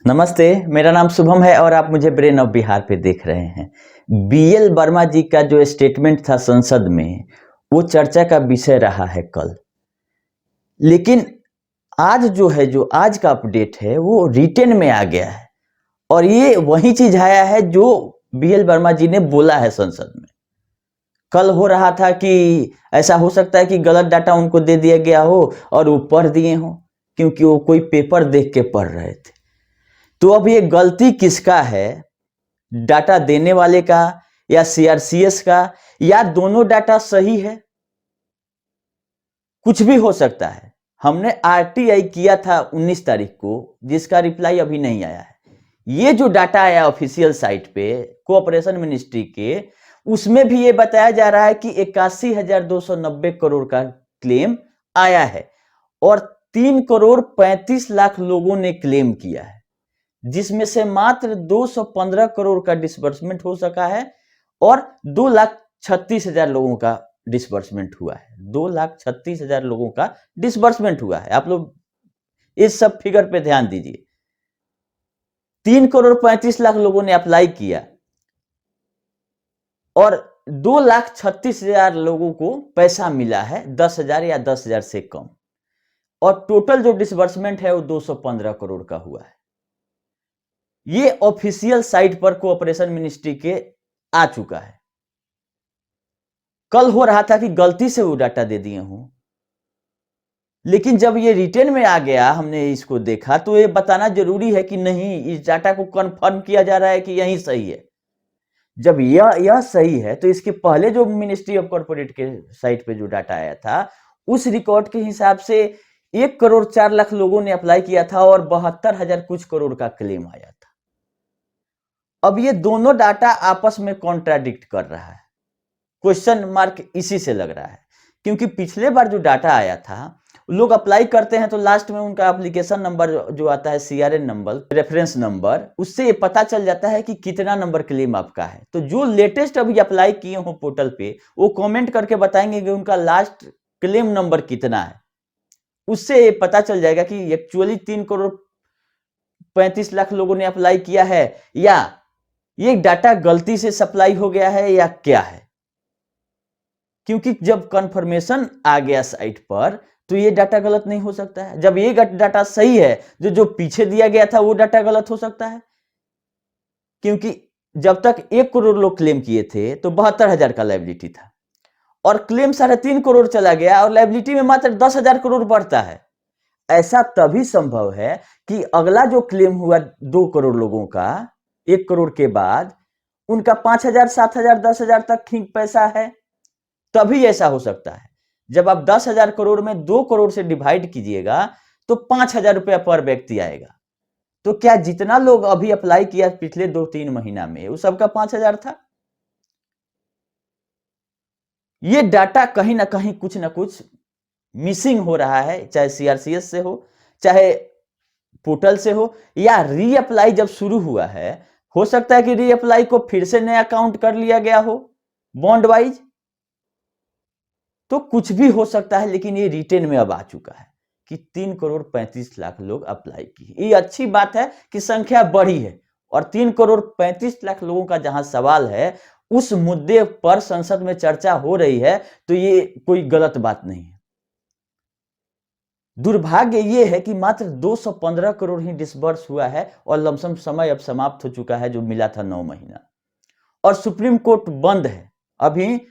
नमस्ते, मेरा नाम शुभम है और आप मुझे ब्रेन ऑफ बिहार पे देख रहे हैं। बीएल वर्मा जी का जो स्टेटमेंट था संसद में, वो चर्चा का विषय रहा है कल। लेकिन आज जो है, जो आज का अपडेट है, वो रिटेन में आ गया है और ये वही चीज आया है जो बीएल वर्मा जी ने बोला है संसद में। कल हो रहा था कि ऐसा हो सकता है कि गलत डाटा उनको दे दिया गया हो और वो पढ़ दिए हो, क्योंकि वो कोई पेपर देख के पढ़ रहे थे। तो अब ये गलती किसका है? डाटा देने वाले का या सीआरसीएस का, या दोनों डाटा सही है? कुछ भी हो सकता है। हमने आरटीआई किया था 19 तारीख को, जिसका रिप्लाई अभी नहीं आया है। ये जो डाटा आया ऑफिशियल साइट पे कोऑपरेशन मिनिस्ट्री के, उसमें भी ये बताया जा रहा है कि 81,290 करोड़ का क्लेम आया है और 3,35,00,000 लोगों ने क्लेम किया है, जिसमें से मात्र 215 करोड़ का डिसबर्समेंट हो सका है और 2,36,000 लोगों का डिसबर्समेंट हुआ है। 2,36,000 लोगों का डिसबर्समेंट हुआ है। आप लोग इस सब फिगर पे ध्यान दीजिए। 3,35,00,000 लोगों ने अप्लाई किया और 2,36,000 लोगों को पैसा मिला है, 10,000 या 10,000 से कम। और टोटल जो डिसबर्समेंट है वो 215 करोड़ का हुआ है। ये ऑफिशियल साइट पर कोऑपरेशन मिनिस्ट्री के आ चुका है। कल हो रहा था कि गलती से वो डाटा दे दिए हूं, लेकिन जब ये रिटेन में आ गया, हमने इसको देखा, तो ये बताना जरूरी है कि नहीं, इस डाटा को कंफर्म किया जा रहा है कि यही सही है। जब यह सही है, तो इसके पहले जो मिनिस्ट्री ऑफ कॉर्पोरेट के साइट पे जो डाटा आया था, उस रिकॉर्ड के हिसाब से 1,04,00,000 लोगों ने अप्लाई किया था और 72,000 कुछ करोड़ का क्लेम आया था। अब ये दोनों डाटा आपस में कॉन्ट्राडिक्ट कर रहा है। क्वेश्चन मार्क इसी से लग रहा है, क्योंकि पिछले बार जो डाटा आया था, लोग अप्लाई करते हैं तो लास्ट में उनका एप्लीकेशन नंबर जो आता है, सीआरएन नंबर, रेफरेंस नंबर, उससे ये पता चल जाता है कि कितना नंबर क्लेम आपका है। तो जो लेटेस्ट अभी अप्लाई किए हो पोर्टल पे, वो कमेंट करके बताएंगे कि उनका लास्ट क्लेम नंबर कितना है। उससे ये पता चल जाएगा कि एक्चुअली 3,35,00,000 लोगों ने अप्लाई किया है, या ये डाटा गलती से सप्लाई हो गया है, या क्या है। क्योंकि जब कंफर्मेशन आ गया साइट पर, तो ये डाटा गलत नहीं हो सकता है। जब ये डाटा सही है, जो पीछे दिया गया था वो डाटा गलत हो सकता है। क्योंकि जब तक 1 करोड़ लोग क्लेम किए थे तो 72,000 का लायबिलिटी था, और क्लेम 3.5 करोड़ चला गया और लायबिलिटी में मात्र 10,000 करोड़ बढ़ता है। ऐसा तभी संभव है कि अगला जो क्लेम हुआ 2 करोड़ लोगों का 1 करोड़ के बाद, उनका 5,000, 7,000, 10,000 तक ठीक पैसा है, तभी ऐसा हो सकता है। जब आप 10,000 करोड़ में 2 करोड़ से डिवाइड कीजिएगा तो 5,000 रुपया पर व्यक्ति आएगा। तो क्या जितना लोग अभी अप्लाई किया पिछले 2-3 महीना में, वो सबका 5,000 था? ये डाटा कहीं ना कहीं कुछ ना कुछ मिसिंग हो रहा है, चाहे सीआरसीएस से हो, चाहे पोर्टल से हो, या रीअप्लाई जब शुरू हुआ है, हो सकता है कि रीअप्लाई को फिर से नया काउंट कर लिया गया हो बॉन्ड वाइज। तो कुछ भी हो सकता है, लेकिन ये रिटेन में अब आ चुका है कि 3,35,00,000 लोग अप्लाई किए। ये अच्छी बात है कि संख्या बढ़ी है, और 3,35,00,000 लोगों का जहां सवाल है, उस मुद्दे पर संसद में चर्चा हो रही है, तो ये कोई गलत बात नहीं है। दुर्भाग्य ये है कि मात्र 215 करोड़ ही डिसबर्स हुआ है और लमसम समय अब समाप्त हो चुका है, जो मिला था 9 महीना, और सुप्रीम कोर्ट बंद है। अभी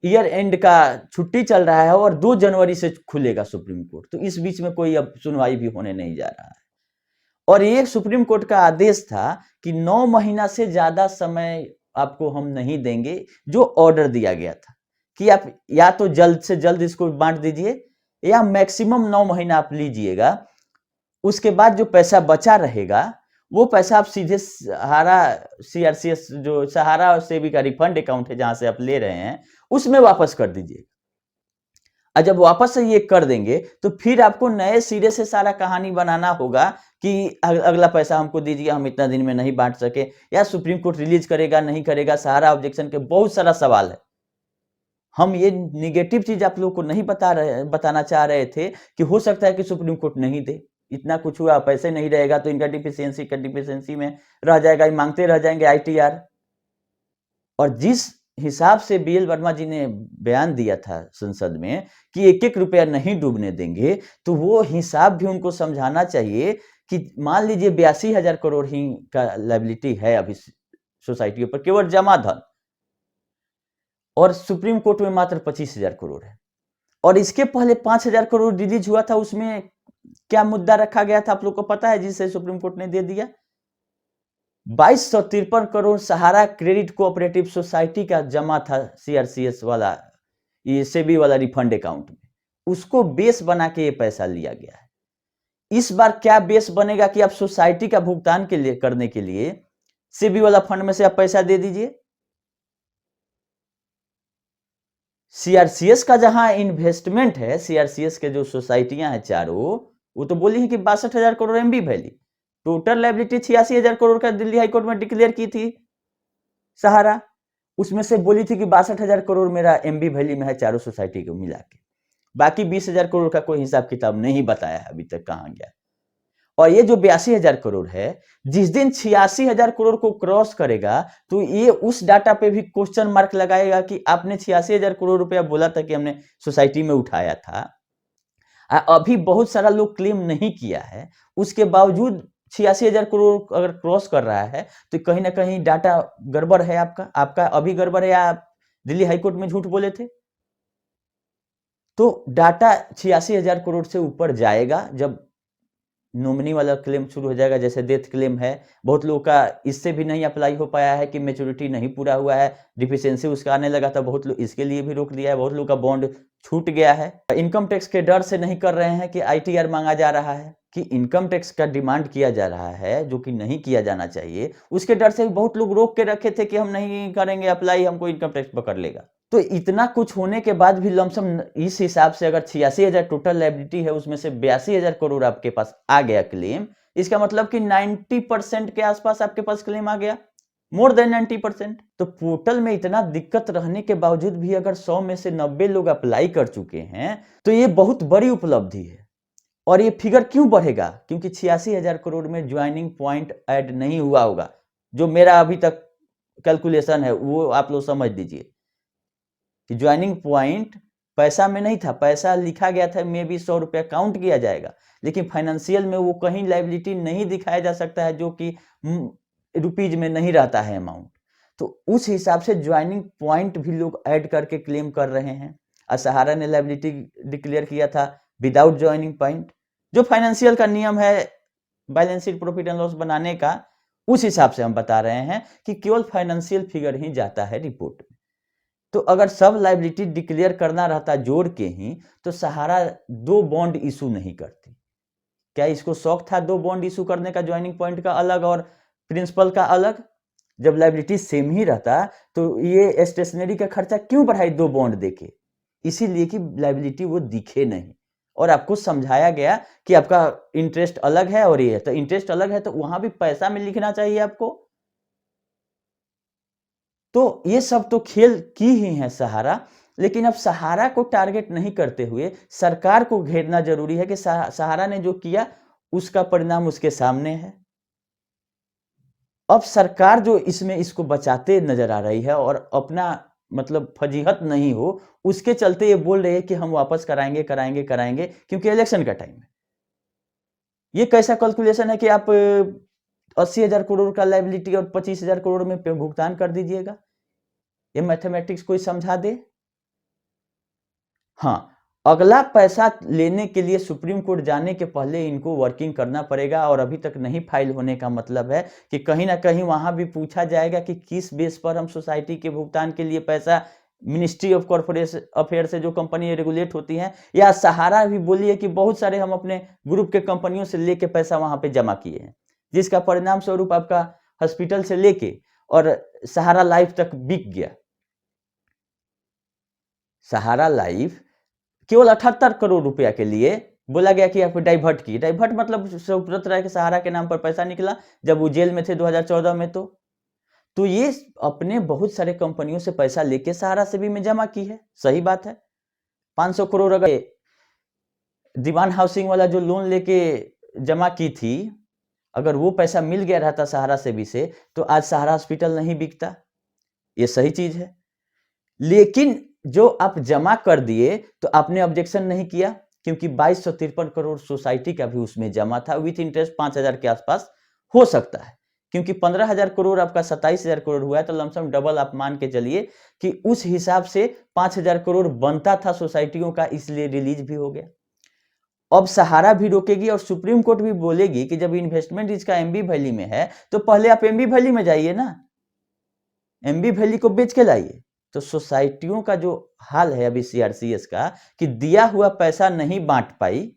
ईयर एंड का छुट्टी चल रहा है और 2 जनवरी से खुलेगा सुप्रीम कोर्ट, तो इस बीच में कोई अब सुनवाई भी होने नहीं जा रहा है। और ये सुप्रीम कोर्ट का आदेश था कि 9 महीना से ज्यादा समय आपको हम नहीं देंगे, जो ऑर्डर दिया गया था कि आप या तो जल्द से जल्द इसको बांट दीजिए, या मैक्सिमम 9 महीना आप लीजिएगा। उसके बाद जो पैसा बचा रहेगा, वो पैसा आप सीधे सहारा सीआरसीएस, जो सहारा और सेवी का रिफंड अकाउंट है जहां से आप ले रहे हैं, उसमें वापस कर दीजिए। और जब वापस से ये कर देंगे, तो फिर आपको नए सिरे से सारा कहानी बनाना होगा कि अगला पैसा हमको दीजिए, हम इतना दिन में नहीं बांट सके, या सुप्रीम कोर्ट रिलीज करेगा नहीं करेगा, सहारा ऑब्जेक्शन के बहुत सारा सवाल है। हम ये निगेटिव चीज आप लोगों को नहीं बताना चाह रहे थे कि हो सकता है कि सुप्रीम कोर्ट नहीं दे, इतना कुछ हुआ, पैसे नहीं रहेगा तो इनका डिफिशियंसी में रह जाएगा, मांगते रह जाएंगे आईटीआर। और जिस हिसाब से बीएल वर्मा जी ने बयान दिया था संसद में कि 1-1 रुपया नहीं डूबने देंगे, तो वो हिसाब भी उनको समझाना चाहिए कि मान लीजिए 82,000 करोड़ ही का लायबिलिटी है अभी सोसाइटियों पर, केवल जमा धन, और सुप्रीम कोर्ट में मात्र 25,000 करोड़ है। और इसके पहले 5,000 करोड़ रिलीज हुआ था, उसमें क्या मुद्दा रखा गया था आप लोग को पता है, जिसे सुप्रीम कोर्ट ने दे दिया? 2253 करोड़ सहारा क्रेडिट कोऑपरेटिव सोसाइटी का जमा था सीआरसीएस वाला, ये सेबी वाला रिफंड अकाउंट में, उसको बेस बना के ये पैसा लिया गया है। इस बार क्या बेस बनेगा कि आप सोसाइटी का भुगतान के लिए करने के लिए सेबी वाला फंड में से आप पैसा दे दीजिए। सीआरसीएस का जहां इन्वेस्टमेंट है, सीआरसीएस के जो सोसाइटियां हैं चारों, वो तो बोली है कि 62,000 crore MB valley, total liability 86,000 crore का दिल्ली हाईकोर्ट में डिक्लेयर की थी सहारा, उसमें से बोली थी कि 62,000 करोड़ मेरा एमबी वैली में है चारों सोसाइटी को मिला के, बाकी 20,000 करोड़ का कोई हिसाब किताब नहीं बताया है अभी तक कहां गया। और ये जो 82,000 करोड़ है, जिस दिन 86,000 करोड़ को क्रॉस करेगा तो ये उस डाटा पे भी क्वेश्चन मार्क लगाएगा कि आपने 86,000 करोड़ रुपया बोला था कि हमने सोसाइटी में उठाया था, अभी बहुत सारा लोग क्लेम नहीं किया है, उसके बावजूद 86,000 करोड़ अगर क्रॉस कर रहा है तो कहीं ना कहीं डाटा गड़बड़ है आपका अभी गड़बड़ है, या आप दिल्ली हाईकोर्ट में झूठ बोले थे। तो डाटा 86,000 करोड़ से ऊपर जाएगा जब नॉमिनी वाला क्लेम शुरू हो जाएगा, जैसे डेथ क्लेम है, बहुत लोगों का इससे भी नहीं अप्लाई हो पाया है कि मैच्योरिटी नहीं पूरा हुआ है, डिफिशियंसी उसका आने लगा था, बहुत लोग इसके लिए भी रोक दिया है, बहुत लोग का बॉन्ड छूट गया है। इनकम टैक्स के डर से नहीं कर रहे हैं कि आईटीआर मांगा जा रहा है, कि इनकम टैक्स का डिमांड किया जा रहा है जो कि नहीं किया जाना चाहिए, उसके डर से बहुत लोग रोक के रखे थे कि हम नहीं करेंगे अप्लाई, हमको इनकम टैक्स पकड़ लेगा। तो इतना कुछ होने के बाद भी लमसम इस हिसाब से अगर 86,000 टोटल लायबिलिटी है, उसमें से 82,000 करोड़ आपके पास आ गया क्लेम, इसका मतलब कि 90% के आसपास आपके पास क्लेम आ गया, मोर देन 90%। तो पोर्टल में इतना दिक्कत रहने के बावजूद भी अगर 100 में से 90 लोग अप्लाई कर चुके हैं तो ये बहुत बड़ी उपलब्धि है। और ये फिगर क्यों बढ़ेगा? क्योंकि 86,000 करोड़ में ज्वाइनिंग पॉइंट ऐड नहीं हुआ होगा, जो मेरा अभी तक कैलकुलेशन है वो आप लोग समझ लीजिए कि ज्वाइनिंग पॉइंट पैसा में नहीं था, पैसा लिखा गया था मे बी 100 रुपया काउंट किया जाएगा, लेकिन फाइनेंशियल में वो कहीं लायबिलिटी नहीं दिखाया जा सकता है जो कि रुपीज में नहीं रहता है अमाउंट, तो उस हिसाब से ज्वाइनिंग पॉइंट भी लोग ऐड करके क्लेम कर रहे हैं। सहारा ने लायबिलिटी डिक्लेयर किया था विदाउट ज्वाइनिंग पॉइंट, जो फाइनेंशियल का नियम है balance sheet profit and loss बनाने का, उस हिसाब से हम बता रहे हैं कि केवल फाइनेंशियल फिगर ही जाता है रिपोर्ट में। तो अगर सब लायबिलिटी डिक्लेयर करना रहता जोड़ के ही, तो सहारा 2 बॉन्ड इशू नहीं करती। क्या इसको शौक था 2 बॉन्ड इशू करने का, ज्वाइनिंग पॉइंट का अलग और प्रिंसिपल का अलग? जब लायबिलिटी सेम ही रहता तो ये स्टेशनरी का खर्चा क्यों बढ़ाई 2 बॉन्ड देके? इसीलिए कि लायबिलिटी वो दिखे नहीं, और आपको समझाया गया कि आपका इंटरेस्ट अलग है और ये, तो इंटरेस्ट अलग है तो वहां भी पैसा में लिखना चाहिए आपको। तो ये सब तो खेल की ही है सहारा, लेकिन अब सहारा को टारगेट नहीं करते हुए सरकार को घेरना जरूरी है कि सहारा ने जो किया उसका परिणाम उसके सामने है। अब सरकार जो इसमें इसको बचाते नजर आ रही है और अपना मतलब फजीहत नहीं हो उसके चलते ये बोल रहे हैं कि हम वापस कराएंगे कराएंगे कराएंगे, क्योंकि इलेक्शन का टाइम है। ये कैसा कैलकुलेशन है कि आप 80,000 करोड़ का लायबिलिटी और 25,000 करोड़ में भुगतान कर दीजिएगा? ये मैथमेटिक्स कोई समझा दे। हाँ, अगला पैसा लेने के लिए सुप्रीम कोर्ट जाने के पहले इनको वर्किंग करना पड़ेगा, और अभी तक नहीं फाइल होने का मतलब है कि कहीं ना कहीं वहां भी पूछा जाएगा कि किस बेस पर हम सोसाइटी के भुगतान के लिए पैसा मिनिस्ट्री ऑफ कॉर्पोरेट अफेयर से जो कंपनी रेगुलेट होती हैं, या सहारा भी बोली है कि बहुत सारे हम अपने ग्रुप के कंपनियों से लेके पैसा वहां पे जमा किए हैं, जिसका परिणाम स्वरूप आपका हॉस्पिटल से लेके और सहारा लाइफ तक बिक गया। सहारा लाइफ केवल 78 करोड़ रुपया के लिए बोला गया कि आप डाइवर्ट की, डाइवर्ट मतलब सुब्रत राय के सहारा के नाम पर पैसा निकला जब वो जेल में थे 2014 में। तो ये अपने बहुत सारे कंपनियों से पैसा लेके सहारा से भी में जमा की है, सही बात है। 500 करोड़ अगर दीवान हाउसिंग वाला जो लोन लेके जमा की थी, अगर वो पैसा मिल गया रहता सहारा सेवी से, तो आज सहारा हॉस्पिटल नहीं बिकता। ये सही चीज है। लेकिन जो आप जमा कर दिए तो आपने ऑब्जेक्शन नहीं किया, क्योंकि 2253 करोड़ सोसाइटी का भी उसमें जमा था, विथ इंटरेस्ट 5000 के आसपास हो सकता है, क्योंकि 15,000 करोड़ आपका 27,000 करोड़ हुआ है, तो लमसम डबल आप मान के चलिए कि उस हिसाब से 5,000 करोड़ बनता था सोसाइटियों का, इसलिए रिलीज भी हो गया। अब सहारा भी रोकेगी और सुप्रीम कोर्ट भी बोलेगी कि जब इन्वेस्टमेंट इसका एमबी वैली में है, तो पहले आप एमबी वैली में जाइए ना, एमबी वैली को बेच के लाइए। तो सोसाइटियों का जो हाल है अभी सीआरसीएस का, कि दिया हुआ पैसा नहीं बांट पाई,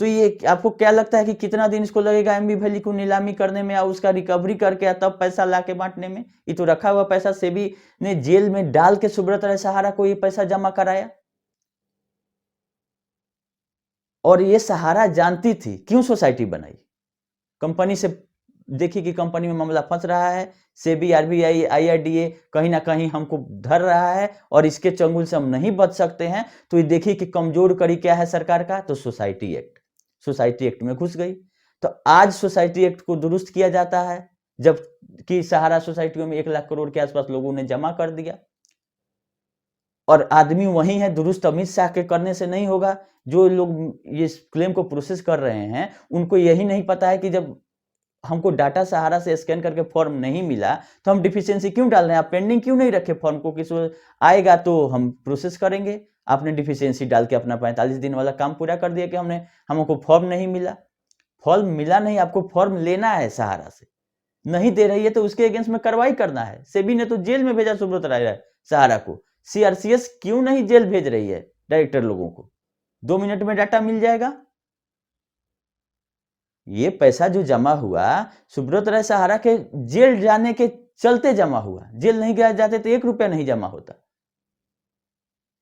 तो ये आपको क्या लगता है कि कितना दिन इसको लगेगा एमबी वैली को नीलामी करने में, या उसका रिकवरी करके तब पैसा ला के बांटने में? ये तो रखा हुआ पैसा सेबी ने जेल में डाल के सुब्रत राय सहारा को ये पैसा जमा कराया। और ये सहारा जानती थी, क्यों सोसाइटी बनाई? कंपनी से देखी कि कंपनी में मामला फंस रहा है, सेबी, आरबीआई, आईआरडीए कहीं ना कहीं हमको धर रहा है और इसके चंगुल से हम नहीं बच सकते हैं, तो ये देखी कि कमजोर कड़ी क्या है सरकार का, तो सोसाइटी एक्ट में घुस गई। तो आज सोसाइटी एक्ट को दुरुस्त किया जाता है, जबकि सहारा सोसाइटियों में 1 लाख करोड़ के आसपास लोगों ने जमा कर दिया, और आदमी वही है। दुरुस्त अमित शाह के करने से नहीं होगा। जो लोग ये क्लेम को प्रोसेस कर रहे हैं, उनको यही नहीं पता है कि जब हमको डाटा सहारा से स्कैन करके फॉर्म नहीं मिला, तो हम डिफिशियंसी क्यों डाल रहे हैं? आप पेंडिंग क्यों नहीं रखे फॉर्म को, किसी आएगा तो हम प्रोसेस करेंगे। आपने डिफिशियंसी डाल के अपना 45 दिन वाला काम पूरा कर दिया कि हमको फॉर्म नहीं मिला। फॉर्म मिला नहीं, आपको फॉर्म लेना है सहारा से। नहीं दे रही है तो उसके अगेंस्ट में कार्रवाई करना है। सेबी ने तो जेल में भेजा सुब्रत राय सहारा को। सीआरसीएस क्यों नहीं जेल भेज रही है डायरेक्टर लोगों को? 2 मिनट में डाटा मिल जाएगा। ये पैसा जो जमा हुआ, सुब्रत राय सहारा के जेल जाने के चलते जमा हुआ। जेल नहीं गया जाते तो 1 रुपया नहीं जमा होता।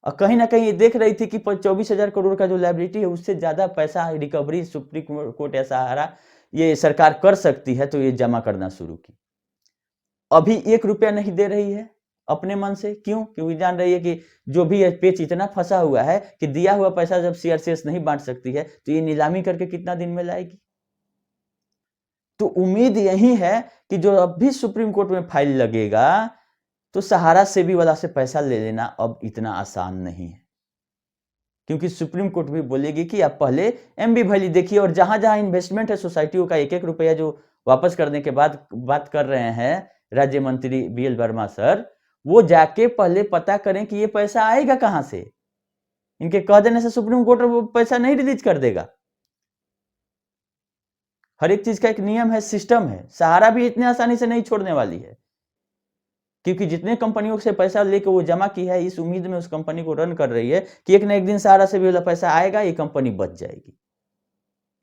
और कहीं ना कहीं ये देख रही थी कि 24,000 करोड़ का जो लायबिलिटी है, उससे ज्यादा पैसा रिकवरी सुप्रीम कोर्ट या सहारा ये सरकार कर सकती है, तो ये जमा करना शुरू की। अभी 1 रुपया नहीं दे रही है अपने मन से। क्यों? क्योंकि जान रही है कि जो भी पेच इतना फंसा हुआ है कि दिया हुआ पैसा जब सीआरसीएस नहीं बांट सकती है, तो ये नीलामी करके कितना दिन में लाएगी? तो उम्मीद यही है कि जो अब भी सुप्रीम कोर्ट में फाइल लगेगा, तो सहारा सेबी वाला से पैसा ले लेना अब इतना आसान नहीं है, क्योंकि सुप्रीम कोर्ट भी बोलेगी कि आप पहले एमबी वैली देखिए, और जहां जहां इन्वेस्टमेंट है सोसाइटियों का 1-1 रुपया जो वापस करने के बाद बात कर रहे हैं राज्य मंत्री बीएल वर्मा सर, वो जाके पहले पता करें कि ये पैसा आएगा कहां से। इनके कह देने से सुप्रीम कोर्ट वो पैसा नहीं रिलीज कर देगा। हर एक चीज का एक नियम है, सिस्टम है। सहारा भी इतनी आसानी से नहीं छोड़ने वाली है, क्योंकि जितने कंपनियों से पैसा लेकर वो जमा की है, इस उम्मीद में उस कंपनी को रन कर रही है कि एक ना एक दिन सहारा से भी वाला पैसा आएगा, ये कंपनी बच जाएगी।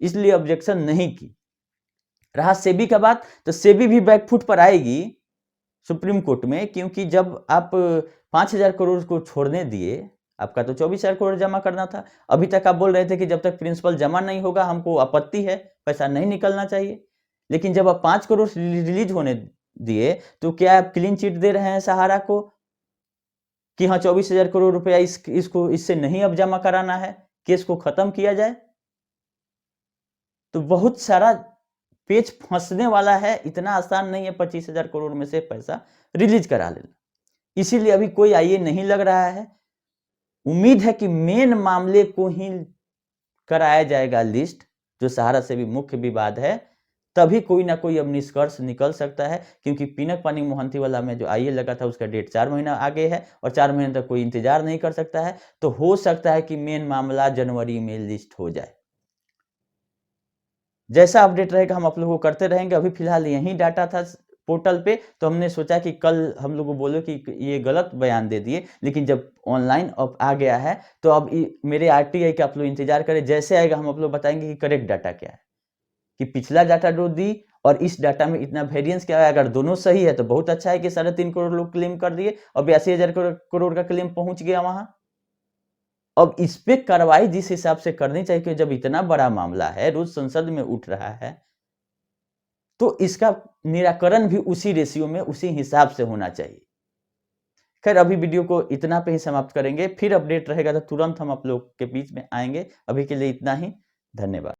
इसलिए ऑब्जेक्शन नहीं की। रहा सेबी का बात, तो सेबी भी बैकफुट पर आएगी सुप्रीम कोर्ट में, क्योंकि जब आप 5,000 करोड़ को छोड़ने दिए, आपका तो 24,000 करोड़ जमा करना था। अभी तक आप बोल रहे थे कि जब तक प्रिंसिपल जमा नहीं होगा हमको आपत्ति है, पैसा नहीं निकलना चाहिए। लेकिन जब आप 5 करोड़ रिलीज होने दिए, तो क्या आप क्लीन चिट दे रहे हैं सहारा को कि हाँ 24,000 करोड़ रुपया इसको इससे नहीं अब जमा कराना है, केस को खत्म किया जाए? तो बहुत सारा पेच फंसने वाला है। इतना आसान नहीं है 25,000 करोड़ में से पैसा रिलीज करा लेना। इसीलिए अभी कोई आईए नहीं लग रहा है। उम्मीद है कि मेन मामले को ही कराया जाएगा लिस्ट, जो सहारा से भी मुख्य विवाद है, तभी कोई ना कोई अब निष्कर्ष निकल सकता है। क्योंकि पिनक पानी मोहंती वाला में जो आईए लगा था, उसका डेट 4 महीना आगे है, और 4 महीने तक कोई इंतजार नहीं कर सकता है। तो हो सकता है कि मेन मामला जनवरी में लिस्ट हो जाए। जैसा अपडेट रहेगा हम आप लोगों को करते रहेंगे। अभी फिलहाल यही डाटा था पोर्टल पे, तो हमने सोचा कि कल हम लोग को बोलो कि ये गलत बयान दे दिए, लेकिन जब ऑनलाइन अब आ गया है, तो अब मेरे आरटीआई का आप लोग इंतजार करें। जैसे आएगा हम आप लोग बताएंगे कि करेक्ट डाटा क्या है, कि पिछला डाटा जो दी और इस डाटा में इतना वेरिएंस क्या है। अगर दोनों सही है तो बहुत अच्छा है कि 3.5 करोड़ लोग क्लेम कर दिए और 82,000 करोड़ का क्लेम पहुंच गया वहां। अब इस पे कार्रवाई जिस हिसाब से करनी चाहिए, कि जब इतना बड़ा मामला है, रोज संसद में उठ रहा है, तो इसका निराकरण भी उसी रेशियो में, उसी हिसाब से होना चाहिए। खैर, अभी वीडियो को इतना पे ही समाप्त करेंगे। फिर अपडेट रहेगा तो तुरंत हम आप लोग के बीच में आएंगे। अभी के लिए इतना ही। धन्यवाद।